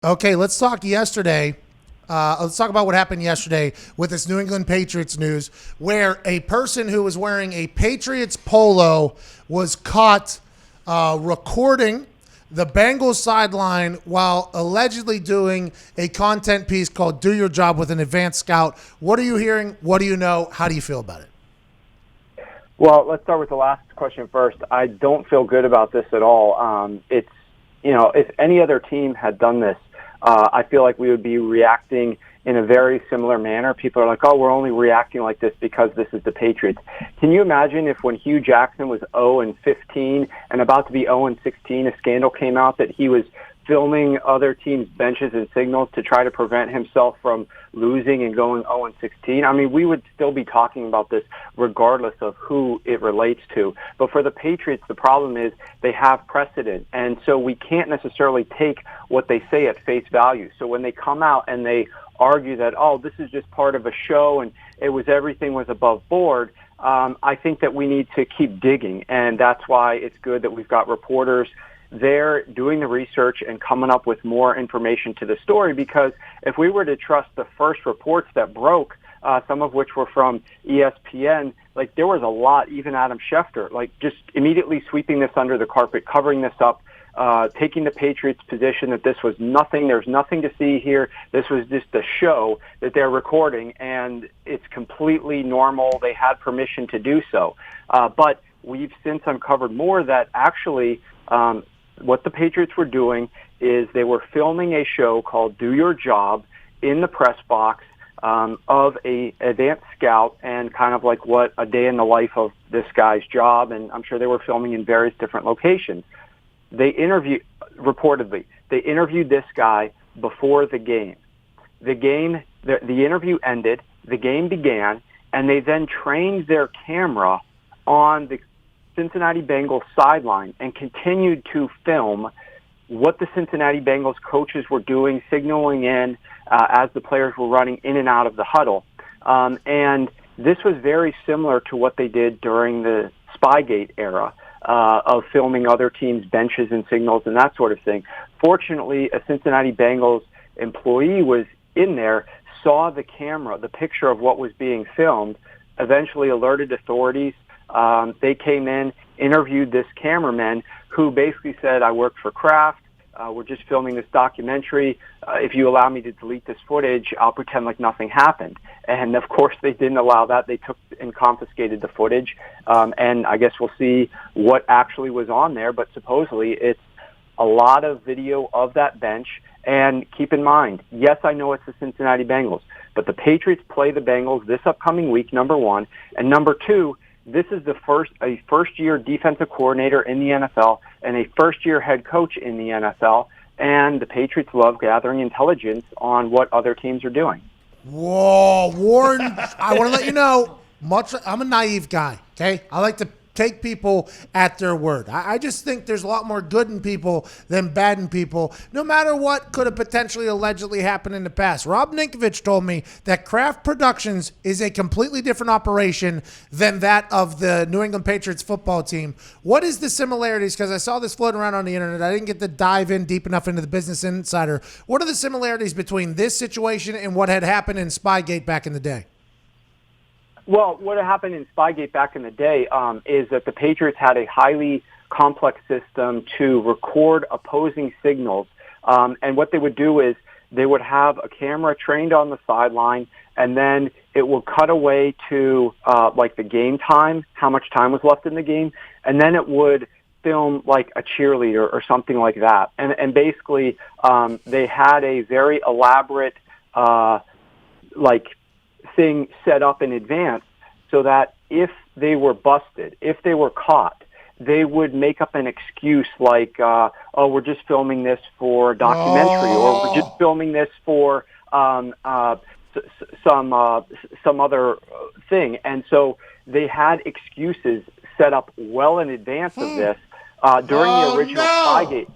Okay, let's talk yesterday. Let's talk about what happened yesterday with this New England Patriots news, where a person who was wearing a Patriots polo was caught recording the Bengals sideline while allegedly doing a content piece called "Do Your Job" with an advanced scout. What are you hearing? What do you know? How do you feel about it? Well, let's start with the last question first. I don't feel good about this at all. If any other team had done this, I feel like we would be reacting in a very similar manner. People are like, oh, we're only reacting like this because this is the Patriots. Can you imagine if when Hugh Jackson was 0-15 and about to be 0-16, a scandal came out that he was filming other teams' benches and signals to try to prevent himself from losing and going 0-16. I mean, we would still be talking about this regardless of who it relates to. But for the Patriots, the problem is they have precedent. And so we can't necessarily take what they say at face value. So when they come out and they argue that, oh, this is just part of a show and everything was above board, I think that we need to keep digging. And that's why it's good that we've got reporters there doing the research and coming up with more information to the story, because if we were to trust the first reports that broke, some of which were from ESPN, like there was a lot, even Adam Schefter, like just immediately sweeping this under the carpet, covering this up, taking the Patriots' position that this was nothing, there's nothing to see here, this was just a show that they're recording, and it's completely normal, they had permission to do so. But we've since uncovered more that actually what the Patriots were doing is they were filming a show called Do Your Job in the press box of a advanced scout, and kind of like what a day in the life of this guy's job, and I'm sure they were filming in various different locations. Reportedly, they interviewed this guy before the game. The interview ended, the game began, and they then trained their camera on the Cincinnati Bengals sideline and continued to film what the Cincinnati Bengals coaches were doing, signaling in as the players were running in and out of the huddle. And this was very similar to what they did during the Spygate era of filming other teams' benches and signals and that sort of thing. Fortunately, a Cincinnati Bengals employee was in there, saw the camera, the picture of what was being filmed, eventually alerted authorities. They came in, interviewed this cameraman who basically said, I work for Kraft. We're just filming this documentary. If you allow me to delete this footage, I'll pretend like nothing happened. And, of course, they didn't allow that. They took and confiscated the footage. And I guess we'll see what actually was on there. But supposedly it's a lot of video of that bench. And keep in mind, yes, I know it's the Cincinnati Bengals, but the Patriots play the Bengals this upcoming week, number one. And number two, this is a first-year defensive coordinator in the NFL and a first-year head coach in the NFL, and the Patriots love gathering intelligence on what other teams are doing. Whoa, Warren! I want to let you know, I'm a naive guy. Okay, I like to take people at their word. I just think there's a lot more good in people than bad in people, no matter what could have potentially allegedly happened in the past. Rob Ninkovich told me that Kraft Productions is a completely different operation than that of the New England Patriots football team. What is the similarities? Because I saw this floating around on the internet. I didn't get to dive in deep enough into the Business Insider. What are the similarities between this situation and what had happened in Spygate back in the day? Well, what happened in Spygate back in the day is that the Patriots had a highly complex system to record opposing signals. And what they would do is they would have a camera trained on the sideline, and then it will cut away to like the game time, how much time was left in the game, and then it would film like a cheerleader or something like that. And basically they had a very elaborate thing set up in advance so that if they were busted, if they were caught, they would make up an excuse like, oh, we're just filming this for a documentary, or we're just filming this for some other thing. And so they had excuses set up well in advance of this during the original Spygate.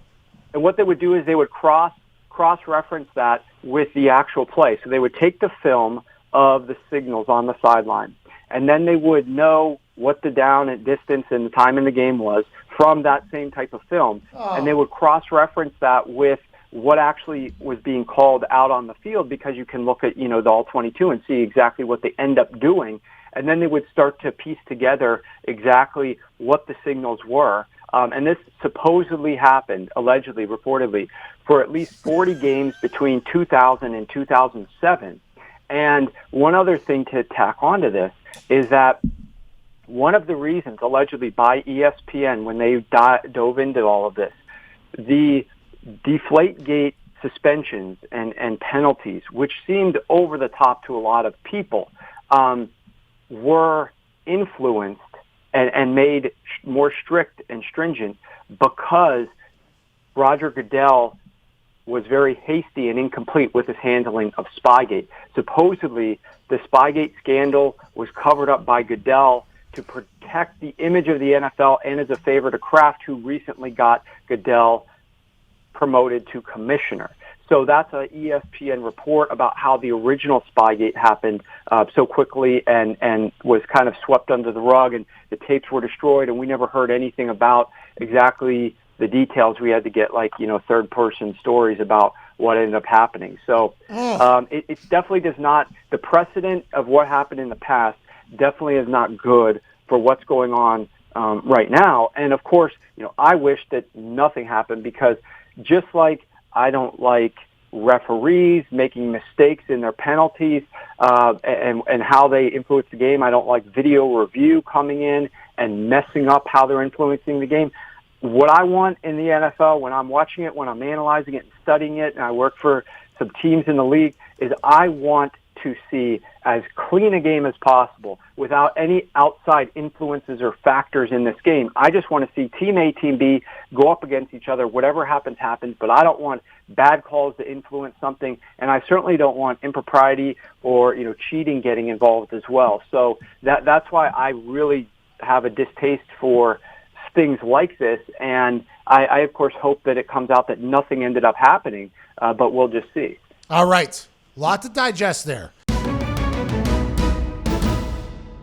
And what they would do is they would cross-reference that with the actual play. So they would take the film of the signals on the sideline, and then they would know what the down and distance and the time in the game was from that same type of film, and they would cross-reference that with what actually was being called out on the field, because you can look at, the all 22 and see exactly what they end up doing. And then they would start to piece together exactly what the signals were. And this supposedly happened, allegedly, reportedly, for at least 40 games between 2000 and 2007. And one other thing to tack onto this is that one of the reasons, allegedly by ESPN, when they dove into all of this, the Deflategate suspensions and penalties, which seemed over the top to a lot of people, were influenced and made more strict and stringent because Roger Goodell was very hasty and incomplete with his handling of Spygate. Supposedly, the Spygate scandal was covered up by Goodell to protect the image of the NFL and as a favor to Kraft, who recently got Goodell promoted to commissioner. So that's an ESPN report about how the original Spygate happened so quickly and was kind of swept under the rug, and the tapes were destroyed, and we never heard anything about exactly the details. We had to get third-person stories about what ended up happening. So it definitely does not, the precedent of what happened in the past definitely is not good for what's going on right now. And of course, I wish that nothing happened, because just like I don't like referees making mistakes in their penalties and how they influence the game, I don't like video review coming in and messing up how they're influencing the game. What I want in the NFL, when I'm watching it, when I'm analyzing it and studying it, and I work for some teams in the league, is I want to see as clean a game as possible without any outside influences or factors in this game. I just want to see Team A, Team B go up against each other. Whatever happens, happens, but I don't want bad calls to influence something, and I certainly don't want impropriety or cheating getting involved as well. So that's why I really have a distaste for things like this, and I of course hope that it comes out that nothing ended up happening, but we'll just see. All right. A lot to digest there.